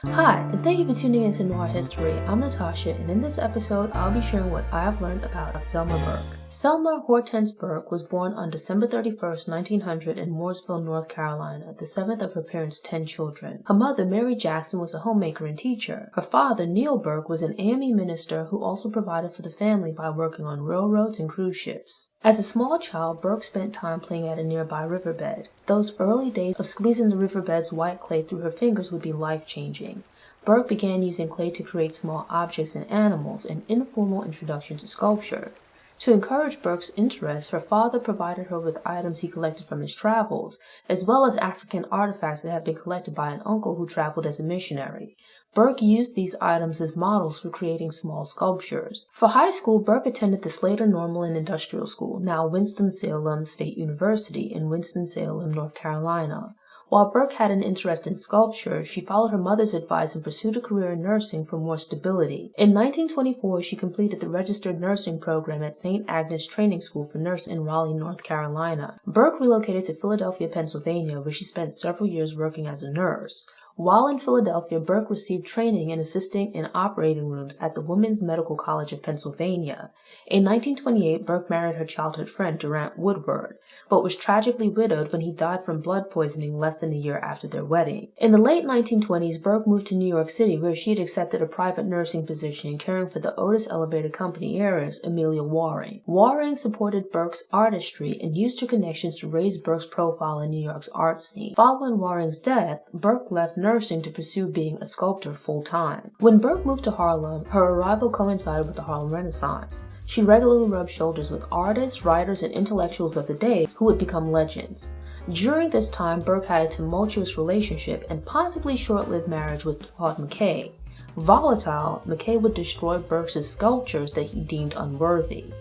Hi, and thank you for tuning into Noir History. I'm Natasha, and in this episode, I'll be sharing what I have learned about Selma Burke. Selma Hortense Burke was born on December 31st, 1900 in Mooresville, North Carolina, the seventh of her parents' 10 children. Her mother, Mary Jackson, was a homemaker and teacher. Her father, Neil Burke, was an AME minister who also provided for the family by working on railroads and cruise ships. As a small child, Burke spent time playing at a nearby riverbed. Those early days of squeezing the riverbed's white clay through her fingers would be life-changing. Burke began using clay to create small objects and animals, an informal introduction to sculpture. To encourage Burke's interest, her father provided her with items he collected from his travels, as well as African artifacts that had been collected by an uncle who traveled as a missionary. Burke used these items as models for creating small sculptures. For high school, Burke attended the Slater Normal and Industrial School, now Winston-Salem State University in Winston-Salem, North Carolina. While Burke had an interest in sculpture, she followed her mother's advice and pursued a career in nursing for more stability. In 1924, she completed the registered nursing program at St. Agnes Training School for Nurses in Raleigh, North Carolina. Burke relocated to Philadelphia, Pennsylvania, where she spent several years working as a nurse. While in Philadelphia, Burke received training in assisting in operating rooms at the Women's Medical College of Pennsylvania. In 1928, Burke married her childhood friend Durant Woodward, but was tragically widowed when he died from blood poisoning less than a year after their wedding. In the late 1920s, Burke moved to New York City, where she had accepted a private nursing position caring for the Otis Elevator Company heiress, Amelia Waring. Waring supported Burke's artistry and used her connections to raise Burke's profile in New York's art scene. Following Waring's death, Burke left nursing to pursue being a sculptor full-time. When Burke moved to Harlem, her arrival coincided with the Harlem Renaissance. She regularly rubbed shoulders with artists, writers, and intellectuals of the day who would become legends. During this time, Burke had a tumultuous relationship and possibly short-lived marriage with Claude McKay. Volatile, McKay would destroy Burke's sculptures that he deemed unworthy.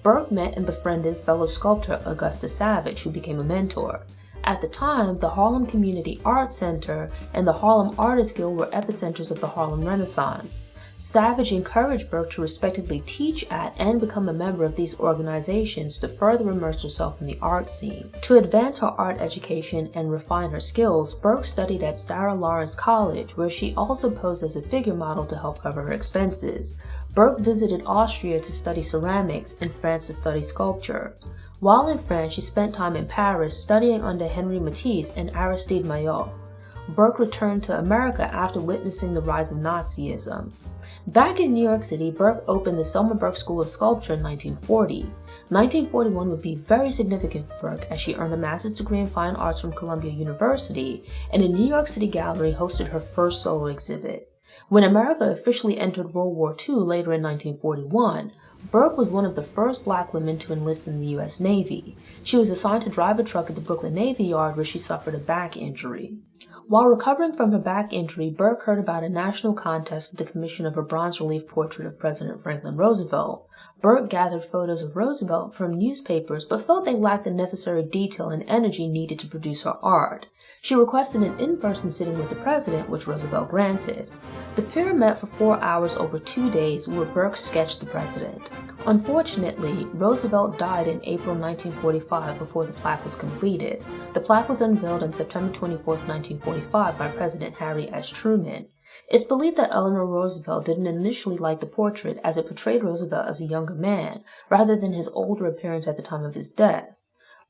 Burke met and befriended fellow sculptor Augusta Savage, who became a mentor. At the time, the Harlem Community Art Center and the Harlem Artists Guild were epicenters of the Harlem Renaissance. Savage encouraged Burke to respectfully teach at and become a member of these organizations to further immerse herself in the art scene. To advance her art education and refine her skills, Burke studied at Sarah Lawrence College, where she also posed as a figure model to help cover her expenses. Burke visited Austria to study ceramics and France to study sculpture. While in France, she spent time in Paris studying under Henri Matisse and Aristide Maillot. Burke returned to America after witnessing the rise of Nazism. Back in New York City, Burke opened the Selma Burke School of Sculpture in 1940. 1941 would be very significant for Burke as she earned a master's degree in fine arts from Columbia University, and a New York City gallery hosted her first solo exhibit. When America officially entered World War II later in 1941, Burke was one of the first black women to enlist in the U.S. Navy. She was assigned to drive a truck at the Brooklyn Navy Yard where she suffered a back injury. While recovering from her back injury, Burke heard about a national contest for the commission of a bronze relief portrait of President Franklin Roosevelt. Burke gathered photos of Roosevelt from newspapers but felt they lacked the necessary detail and energy needed to produce her art. She requested an in-person sitting with the president, which Roosevelt granted. The pair met for 4 hours over 2 days, where Burke sketched the president. Unfortunately, Roosevelt died in April 1945 before the plaque was completed. The plaque was unveiled on September 24, 1945 by President Harry S. Truman. It's believed that Eleanor Roosevelt didn't initially like the portrait as it portrayed Roosevelt as a younger man, rather than his older appearance at the time of his death.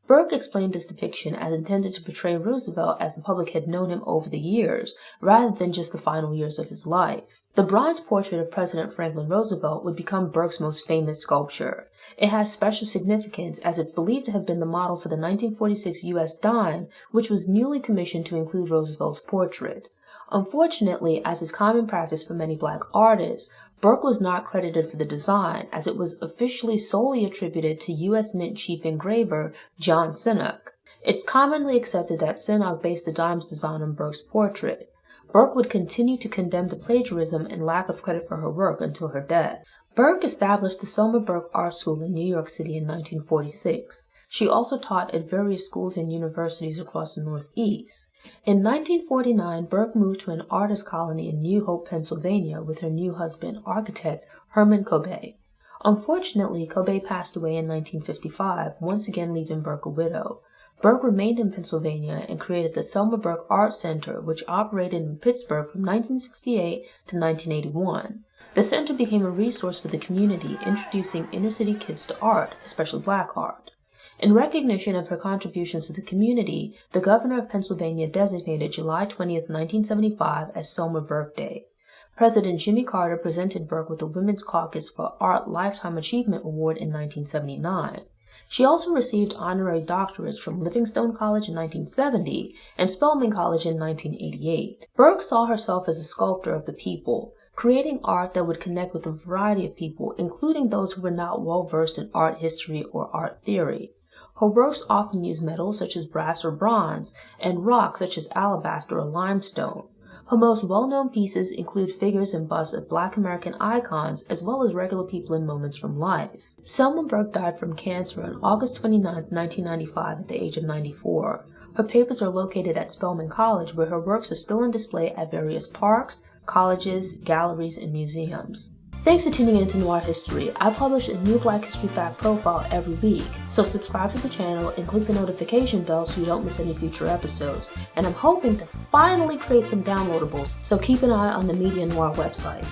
Burke explained this depiction as intended to portray Roosevelt as the public had known him over the years, rather than just the final years of his life. The bronze portrait of President Franklin Roosevelt would become Burke's most famous sculpture. It has special significance as it's believed to have been the model for the 1946 U.S. dime, which was newly commissioned to include Roosevelt's portrait. Unfortunately, as is common practice for many black artists, Burke was not credited for the design, as it was officially solely attributed to U.S. Mint chief engraver John Sinnock. It's commonly accepted that Sinnock based the dime's design on Burke's portrait. Burke would continue to condemn the plagiarism and lack of credit for her work until her death. Burke established the Selma Burke Art School in New York City in 1946. She also taught at various schools and universities across the Northeast. In 1949, Burke moved to an artist colony in New Hope, Pennsylvania, with her new husband, architect Herman Kobe. Unfortunately, Kobe passed away in 1955, once again leaving Burke a widow. Burke remained in Pennsylvania and created the Selma Burke Art Center, which operated in Pittsburgh from 1968 to 1981. The center became a resource for the community, introducing inner-city kids to art, especially black art. In recognition of her contributions to the community, the governor of Pennsylvania designated July 20, 1975 as Selma Burke Day. President Jimmy Carter presented Burke with the Women's Caucus for Art Lifetime Achievement Award in 1979. She also received honorary doctorates from Livingstone College in 1970 and Spelman College in 1988. Burke saw herself as a sculptor of the people, creating art that would connect with a variety of people, including those who were not well-versed in art history or art theory. Her works often use metals such as brass or bronze, and rocks such as alabaster or limestone. Her most well-known pieces include figures and busts of Black American icons, as well as regular people in moments from life. Selma Burke died from cancer on August 29, 1995, at the age of 94. Her papers are located at Spelman College, where her works are still on display at various parks, colleges, galleries, and museums. Thanks for tuning in to Noir History. I publish a new Black History Fact profile every week, so subscribe to the channel and click the notification bell so you don't miss any future episodes. And I'm hoping to finally create some downloadables, so keep an eye on the Media Noir website.